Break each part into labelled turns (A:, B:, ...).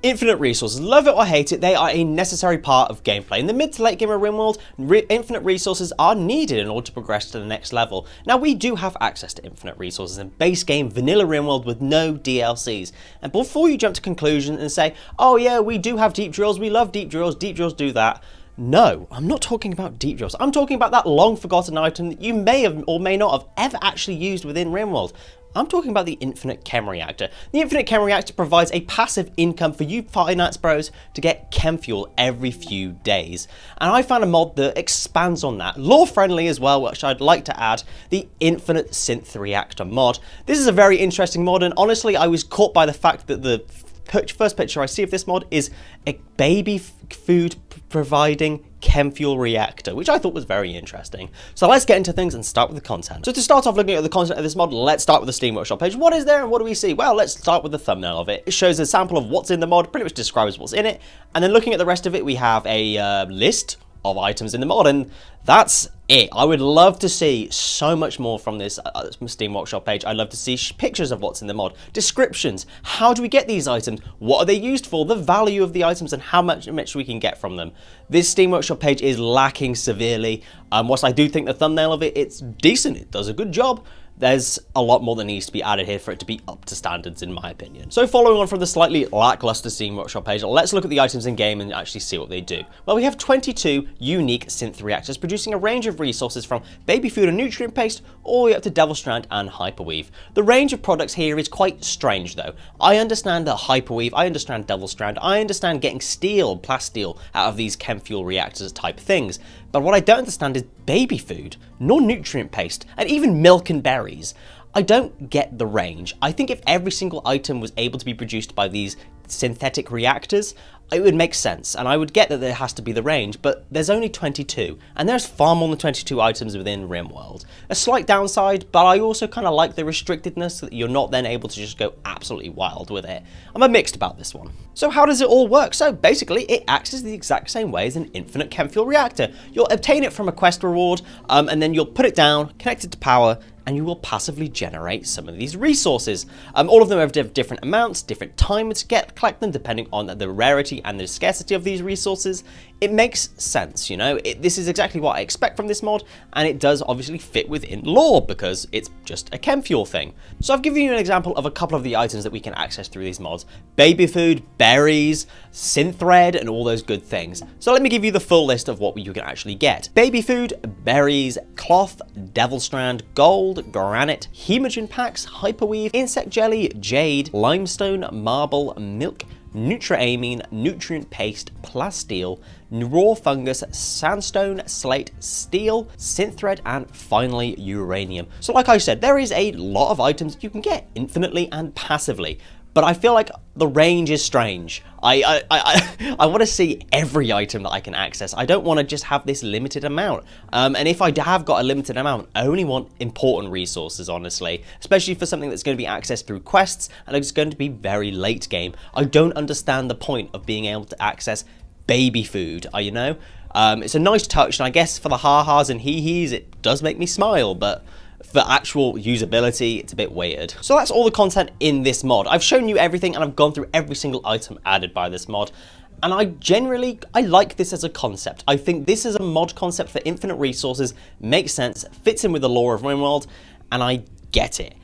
A: Infinite resources, love it or hate it, they are a necessary part of gameplay. In the mid to late game of Rimworld, infinite resources are needed in order to progress to the next level. Now we do have access to infinite resources in base game vanilla Rimworld with no DLCs. And before you jump to conclusions and say, oh yeah, we do have deep drills, we love deep drills do that. No, I'm not talking about deep drills. I'm talking about that long forgotten item that you may have or may not have ever actually used within Rimworld. I'm talking about the Infinite Chem Reactor. The Infinite Chem Reactor provides a passive income for you finance bros to get chem fuel every few days. And I found a mod that expands on that, lore friendly as well, which I'd like to add, the Infinite Synth Reactor mod. This is a very interesting mod, and honestly I was caught by the fact that the first picture I see of this mod is a baby food providing chem fuel reactor, which I thought was very interesting. So let's get into things and start with the content. So to start off looking at the content of this mod, let's start with the Steam Workshop page. What is there and what do we see? Well, let's start with the thumbnail of it. It shows a sample of what's in the mod, pretty much describes what's in it, and then looking at the rest of it, we have a list of items in the mod, and that's it. I would love to see so much more from this Steam Workshop page. I'd love to see pictures of what's in the mod, descriptions, how do we get these items, what are they used for, the value of the items, and how much we can get from them. This Steam Workshop page is lacking severely. Whilst I do think the thumbnail of it, it's decent, it does a good job, there's a lot more that needs to be added here for it to be up to standards, in my opinion. So following on from the slightly lackluster Steam Workshop page, let's look at the items in game and actually see what they do. Well, we have 22 unique synth reactors producing a range of resources from baby food and nutrient paste all the way up to Devil Strand and Hyperweave. The range of products here is quite strange though. I understand the Hyperweave, I understand Devil Strand, I understand getting steel, plasteel out of these chem fuel reactors type things. But what I don't understand is baby food, nor nutrient paste, and even milk and berries. I don't get the range. I think if every single item was able to be produced by these synthetic reactors, it would make sense, and I would get that there has to be the range, but there's only 22, and there's far more than 22 items within Rimworld. A slight downside, but I also kind of like the restrictedness that you're not then able to just go absolutely wild with it. I'm a mixed about this one. So how does it all work? So basically, it acts as the exact same way as an infinite chem fuel reactor. You'll obtain it from a quest reward, and then you'll put it down, connect it to power, and you will passively generate some of these resources. All of them have different amounts, different time to collect them, depending on the rarity and the scarcity of these resources. It makes sense, you know, this is exactly what I expect from this mod, and it does obviously fit within lore because it's just a chem fuel thing. So I've given you an example of a couple of the items that we can access through these mods: baby food, berries, synth thread, and all those good things. So let me give you the full list of what you can actually get. Baby food, berries, cloth, Devil Strand, gold, granite, hemogen packs, hyperweave, insect jelly, jade, limestone, marble, milk, nutriamine, nutrient paste, plasteel, raw fungus, sandstone, slate, steel, synth thread, and finally uranium. So like I said, there is a lot of items you can get infinitely and passively, but I feel like the range is strange. I want to see every item that I can access. I don't want to just have this limited amount. And if I have got a limited amount, I only want important resources, honestly. Especially for something that's going to be accessed through quests, and it's going to be very late game. I don't understand the point of being able to access baby food, you know? It's a nice touch, and I guess for the ha-has and hee-hees, it does make me smile, but for actual usability, it's a bit weird. So that's all the content in this mod. I've shown you everything, and I've gone through every single item added by this mod. And I like this as a concept. I think this is a mod concept for infinite resources, makes sense, fits in with the lore of Rimworld, and I get it.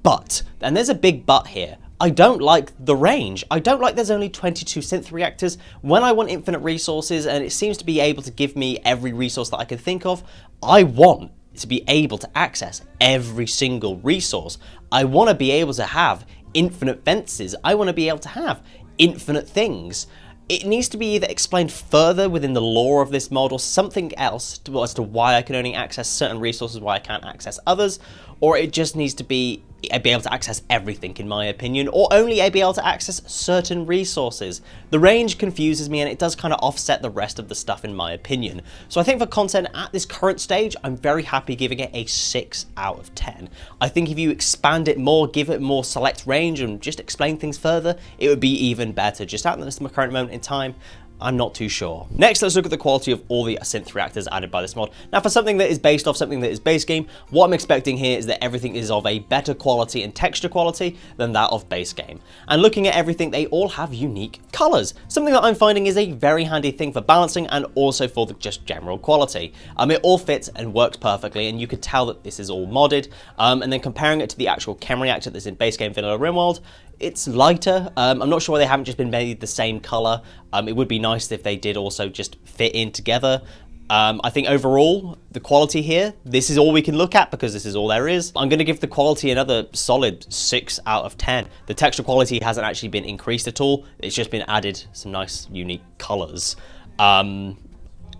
A: But, and there's a big but here, I don't like the range. I don't like there's only 22 synth reactors. When I want infinite resources, and it seems to be able to give me every resource that I can think of, I want to be able to access every single resource. I want to be able to have infinite fences. I want to be able to have infinite things. It needs to be either explained further within the lore of this mod or something else as to why I can only access certain resources, why I can't access others, or it just needs to be able to access everything, in my opinion, or only be able to access certain resources. The range confuses me, and it does kind of offset the rest of the stuff, in my opinion. So I think for content at this current stage, I'm very happy giving it a 6 out of 10. I think if you expand it more, give it more select range, and just explain things further, it would be even better. Just at this current moment in time, I'm not too sure. Next, let's look at the quality of all the synth reactors added by this mod. Now, for something that is based off something that is base game, what I'm expecting here is that everything is of a better quality and texture quality than that of base game. And looking at everything, they all have unique colors, something that I'm finding is a very handy thing for balancing and also for the just general quality. It all fits and works perfectly, and you could tell that this is all modded. And then comparing it to the actual chem reactor that's in base game vanilla Rimworld, it's lighter. I'm not sure why they haven't just been made the same color. It would be nice if they did also just fit in together. I think overall, the quality here, this is all we can look at because this is all there is. I'm going to give the quality another solid 6 out of 10. The texture quality hasn't actually been increased at all. It's just been added some nice, unique colors.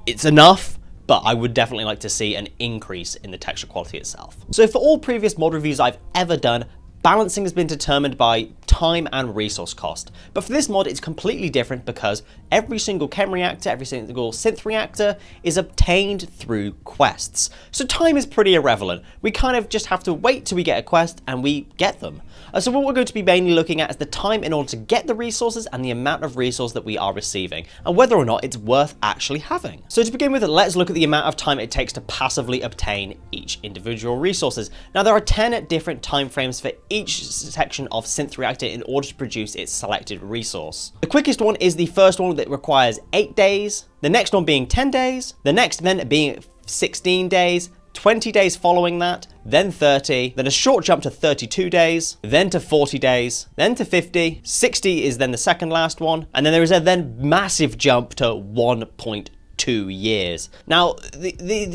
A: It's enough, but I would definitely like to see an increase in the texture quality itself. So for all previous mod reviews I've ever done, balancing has been determined by time and resource cost. But for this mod, it's completely different because every single chem reactor, every single synth reactor is obtained through quests. So time is pretty irrelevant. We kind of just have to wait till we get a quest and we get them. So what we're going to be mainly looking at is the time in order to get the resources and the amount of resource that we are receiving and whether or not it's worth actually having. So to begin with, let's look at the amount of time it takes to passively obtain each individual resources. Now there are 10 different time frames for each section of synth reactor in order to produce its selected resource. The quickest one is the first one that requires 8 days, the next one being 10 days, the next then being 16 days, 20 days following that, then 30, then a short jump to 32 days, then to 40 days, then to 50, 60 is then the second last one, and then there is a then massive jump to 1.2 years. Now,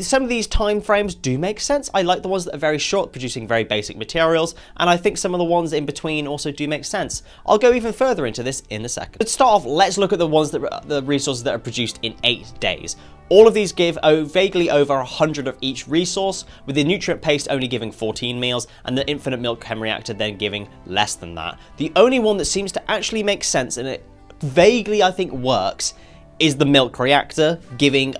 A: some of these time frames do make sense. I like the ones that are very short, producing very basic materials, and I think some of the ones in between also do make sense. I'll go even further into this in a second. To start off, let's look at the ones that the resources that are produced in 8 days. All of these give vaguely over 100 of each resource, with the nutrient paste only giving 14 meals, and the infinite milk chem reactor then giving less than that. The only one that seems to actually make sense, and it vaguely I think works, is the milk reactor, giving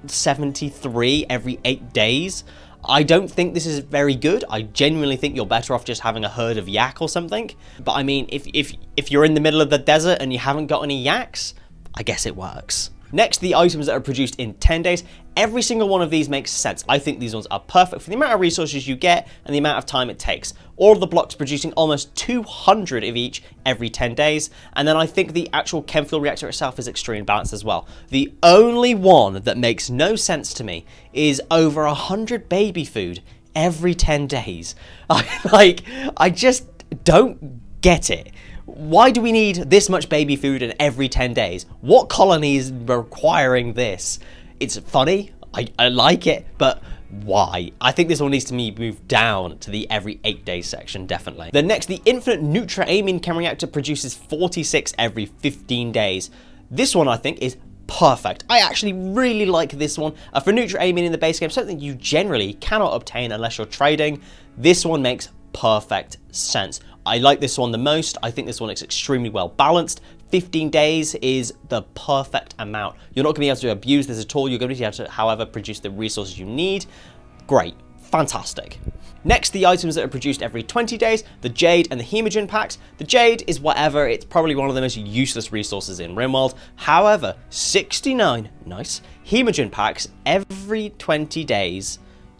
A: 73 every 8 days. I don't think this is very good. I genuinely think you're better off just having a herd of yak or something. But I mean, if you're in the middle of the desert and you haven't got any yaks, I guess it works. Next, the items that are produced in 10 days. Every single one of these makes sense. I think these ones are perfect for the amount of resources you get and the amount of time it takes. All of the blocks producing almost 200 of each every 10 days. And then I think the actual chem fuel reactor itself is extremely balanced as well. The only one that makes no sense to me is over 100 baby food every 10 days. I just don't get it. Why do we need this much baby food in every 10 days? What colony is requiring this? It's funny, I like it, but why? I think this one needs to be moved down to the every 8 days section, definitely. Then next, the infinite nutra-amine chem reactor produces 46 every 15 days. This one I think is perfect. I actually really like this one. For nutra-amine in the base game, something you generally cannot obtain unless you're trading, this one makes perfect sense. I like this one the most. I think this one is extremely well balanced. 15 days is the perfect amount. You're not going to be able to abuse this at all. You're going to be able to, however, produce the resources you need. Great. Fantastic. Next, the items that are produced every 20 days, the Jade and the Hemogen packs. The Jade is whatever. It's probably one of the most useless resources in Rimworld. However, 69, nice, Hemogen packs every 20 days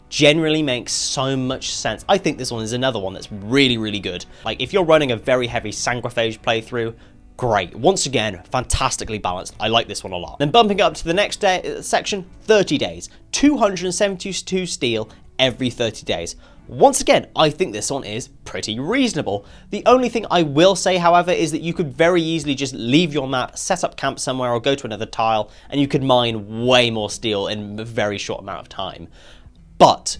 A: generally makes so much sense. I think this one is another one that's really, really good. Like, if you're running a very heavy Sanguiphage playthrough, great. Once again, fantastically balanced. I like this one a lot. Then bumping it up to the next section, 30 days. 272 steel every 30 days. Once again, I think this one is pretty reasonable. The only thing I will say, however, is that you could very easily just leave your map, set up camp somewhere, or go to another tile, and you could mine way more steel in a very short amount of time. But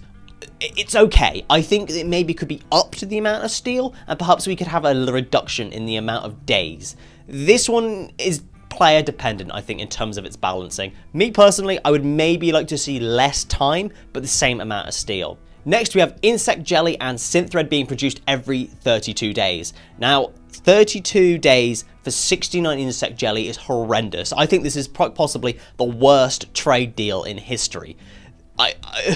A: it's okay. I think it maybe could be up to the amount of steel, and perhaps we could have a reduction in the amount of days. This one is player dependent, I think, in terms of its balancing. Me personally, I would maybe like to see less time, but the same amount of steel. Next, we have insect jelly and synth thread being produced every 32 days. Now, 32 days for 69 insect jelly is horrendous. I think this is possibly the worst trade deal in history.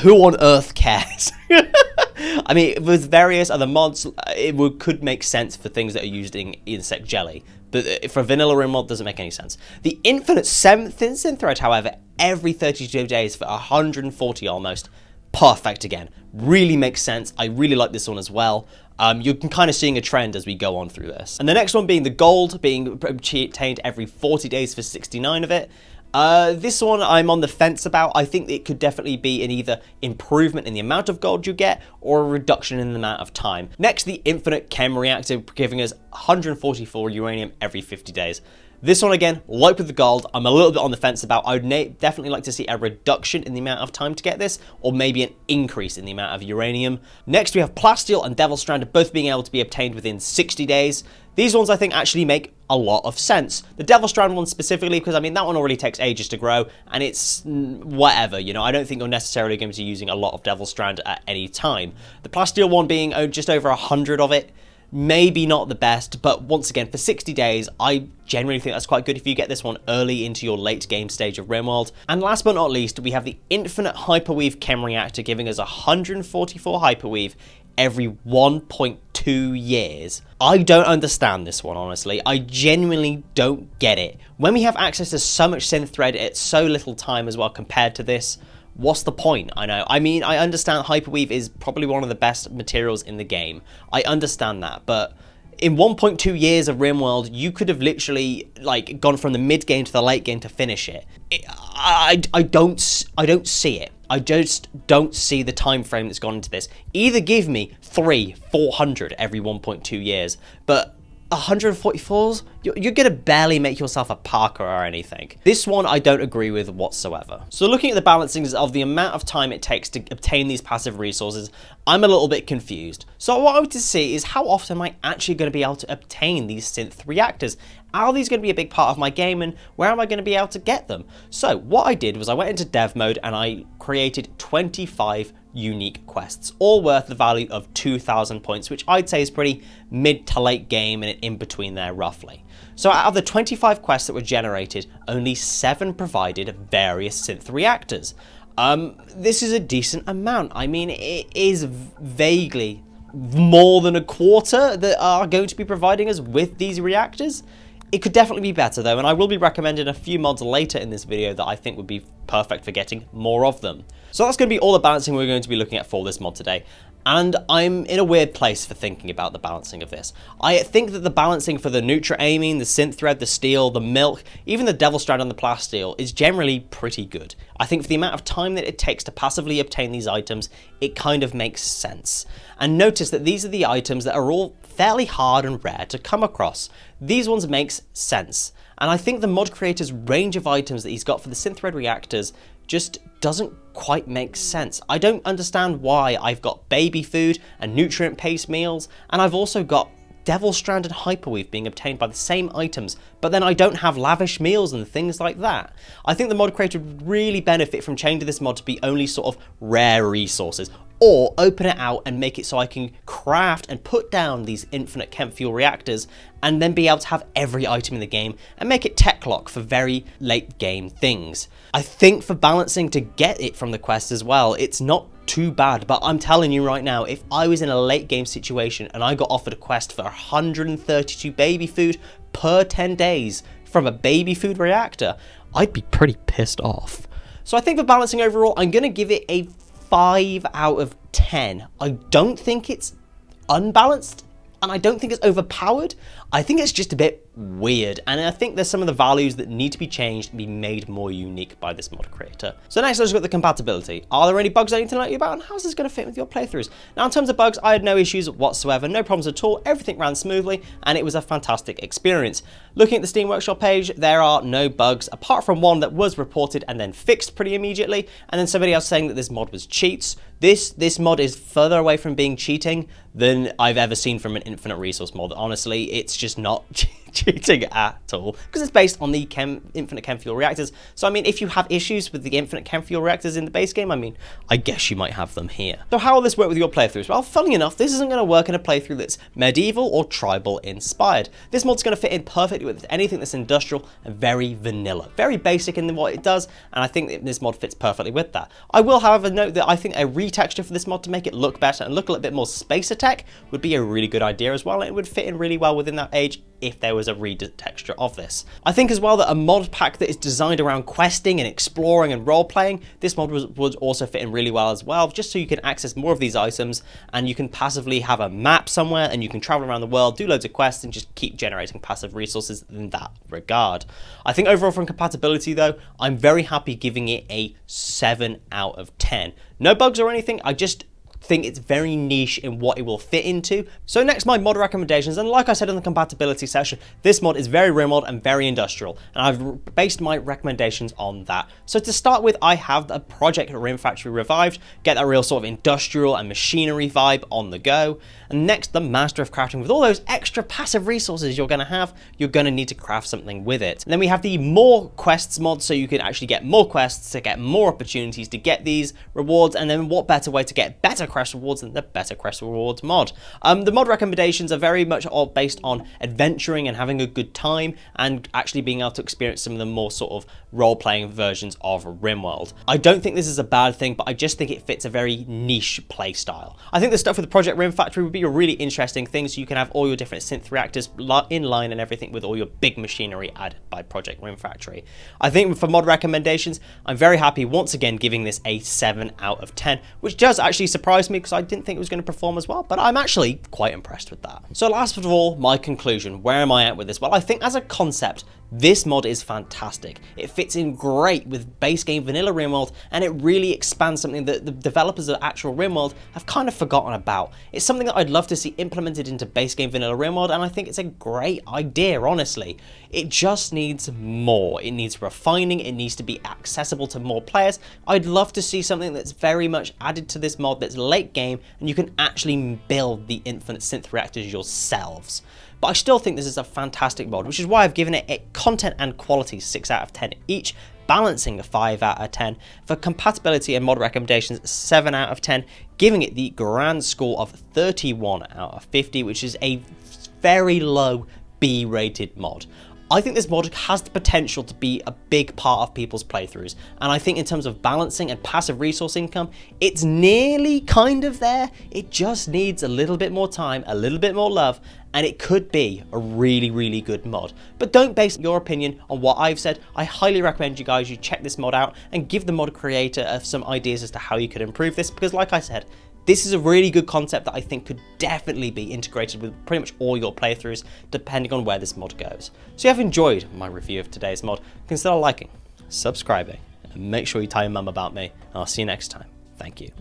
A: Who on earth cares? I mean, with various other mods, it could make sense for things that are used in insect jelly. But for vanilla Rimworld, doesn't make any sense. The infinite synth thread, however, every 32 days for 140 almost. Perfect again. Really makes sense. I really like this one as well. You can kind of seeing a trend as we go on through this. And the next one being the gold, being obtained every 40 days for 69 of it. This one I'm on the fence about. I think it could definitely be an either improvement in the amount of gold you get or a reduction in the amount of time. Next, the infinite chem reactor, giving us 144 uranium every 50 days. This one again, like with the gold, I'm a little bit on the fence about. I would definitely like to see a reduction in the amount of time to get this, or maybe an increase in the amount of uranium. Next, we have plasteel and devil strand, both being able to be obtained within 60 days. These ones I think actually make a lot of sense. The devil strand one specifically, because I mean that one already takes ages to grow, and it's whatever, you know. I don't think you're necessarily going to be using a lot of devil strand at any time. The plasteel one being just over 100 of it, maybe not the best, but once again, for 60 days, I generally think that's quite good if you get this one early into your late game stage of Rimworld. And last but not least, we have the infinite hyperweave chem reactor, giving us 144 hyperweave every 1.2 years. I don't understand this one, honestly. I genuinely don't get it. When we have access to so much synth thread at so little time as well compared to this, what's the point? I know. I mean, I understand hyperweave is probably one of the best materials in the game. I understand that, but in 1.2 years of Rimworld, you could have literally like gone from the mid game to the late game to finish it. I don't see it. I just don't see the time frame that's gone into this. Either give me 400 every 1.2 years, but 144s, you're gonna barely make yourself a Parker or anything. This one I don't agree with whatsoever. So looking at the balancings of the amount of time it takes to obtain these passive resources, I'm a little bit confused. So what I want to see is how often am I actually going to be able to obtain these synth reactors? Are these going to be a big part of my game, and where am I going to be able to get them? So what I did was I went into dev mode and I created 25 unique quests, all worth the value of 2,000 points, which I'd say is pretty mid to late game and in between there roughly. So out of the 25 quests that were generated, only 7 provided various synth reactors. This is a decent amount. I mean, it is vaguely more than a quarter that are going to be providing us with these reactors. It could definitely be better though, and I will be recommending a few mods later in this video that I think would be perfect for getting more of them. So that's going to be all the balancing we're going to be looking at for this mod today. And I'm in a weird place for thinking about the balancing of this. I think that the balancing for the Nutra-Amine, the Synth Thread, the Steel, the Milk, even the Devil Strand and the Plasteel is generally pretty good. I think for the amount of time that it takes to passively obtain these items, it kind of makes sense. And notice that these are the items that are all fairly hard and rare to come across. These ones makes sense. And I think the mod creator's range of items that he's got for the Synth Thread reactors just doesn't quite make sense. I don't understand why I've got baby food and nutrient-paced meals, and I've also got Devil Strand and Hyperweave being obtained by the same items, but then I don't have lavish meals and things like that. I think the mod creator would really benefit from changing this mod to be only sort of rare resources, or open it out and make it so I can craft and put down these infinite chem fuel reactors and then be able to have every item in the game and make it tech lock for very late game things. I think for balancing to get it from the quest as well, it's not too bad, but I'm telling you right now, if I was in a late game situation and I got offered a quest for 132 baby food per 10 days from a baby food reactor, I'd be pretty pissed off. So I think for balancing overall, I'm going to give it a 5 out of 10. I don't think it's unbalanced, and I don't think it's overpowered. I think it's just a bit weird, and I think there's some of the values that need to be changed and be made more unique by this mod creator. So next, let's look at the compatibility. Are there any bugs I need to know you about, and how's this going to fit with your playthroughs? Now, in terms of bugs, I had no issues whatsoever, no problems at all. Everything ran smoothly, and it was a fantastic experience. Looking at the Steam Workshop page, there are no bugs, apart from one that was reported and then fixed pretty immediately, and then somebody else saying that this mod was cheats. This mod is further away from being cheating than I've ever seen from an infinite resource mod. Honestly, it's just not cheating at all, because it's based on the infinite chem fuel reactors. So I mean, if you have issues with the infinite chem fuel reactors in the base game, I mean, I guess you might have them here. So how will this work with your playthroughs? Well, funnily enough, this isn't going to work in a playthrough that's medieval or tribal inspired. This mod's going to fit in perfectly with anything that's industrial and very vanilla, very basic in what it does, and I think that this mod fits perfectly with that. I will, however, note that I think a retexture for this mod to make it look better and look a little bit more spacer tech would be a really good idea as well, and it would fit in really well within that age if there was a retexture of this. I think as well that a mod pack that is designed around questing and exploring and role-playing, this mod would also fit in really well as well, just so you can access more of these items and you can passively have a map somewhere and you can travel around the world, do loads of quests and just keep generating passive resources in that regard. I think overall from compatibility though, I'm very happy giving it a 7 out of 10. No bugs or anything, I just think it's very niche in what it will fit into. So next, my mod recommendations, and like I said in the compatibility section, this mod is very Rimworld and very industrial, and I've based my recommendations on that. So to start with, I have the Project Rim Factory Revived, get that real sort of industrial and machinery vibe on the go. And next, the Master of Crafting. With all those extra passive resources you're going to have, you're going to need to craft something with it. And then we have the More Quests mod, so you can actually get more quests to get more opportunities to get these rewards, and then what better way to get better quest rewards than the Better Quest Rewards mod. The mod recommendations are very much all based on adventuring and having a good time and actually being able to experience some of the more sort of role-playing versions of Rimworld. I don't think this is a bad thing, but I just think it fits a very niche play style. I think the stuff with the Project Rim Factory would be a really interesting thing, so you can have all your different synth reactors in line and everything with all your big machinery added by Project Rim Factory. I think for mod recommendations, I'm very happy once again giving this a 7 out of 10, which does actually surprise me because I didn't think it was going to perform as well, but I'm actually quite impressed with that. So last of all, my conclusion. Where am I at with this? Well, I think as a concept, this mod is fantastic. It fits in great with base game vanilla Rimworld, and it really expands something that the developers of actual Rimworld have kind of forgotten about. It's something that I'd love to see implemented into base game vanilla Rimworld, and I think it's a great idea, honestly. It just needs more. It needs refining. It needs to be accessible to more players. I'd love to see something that's very much added to this mod that's late game, and you can actually build the infinite synth reactors yourselves. But I still think this is a fantastic mod, which is why I've given it content and quality 6 out of 10 each, balancing a 5 out of 10. For compatibility and mod recommendations, 7 out of 10, giving it the grand score of 31 out of 50, which is a very low B-rated mod. I think this mod has the potential to be a big part of people's playthroughs, and I think in terms of balancing and passive resource income, it's nearly kind of there. It just needs a little bit more time, a little bit more love, and it could be a really, really good mod. But don't base your opinion on what I've said. I highly recommend you guys check this mod out and give the mod creator some ideas as to how you could improve this, because like I said, this is a really good concept that I think could definitely be integrated with pretty much all your playthroughs, depending on where this mod goes. So if you have enjoyed my review of today's mod, consider liking, subscribing, and make sure you tell your mum about me, and I'll see you next time. Thank you.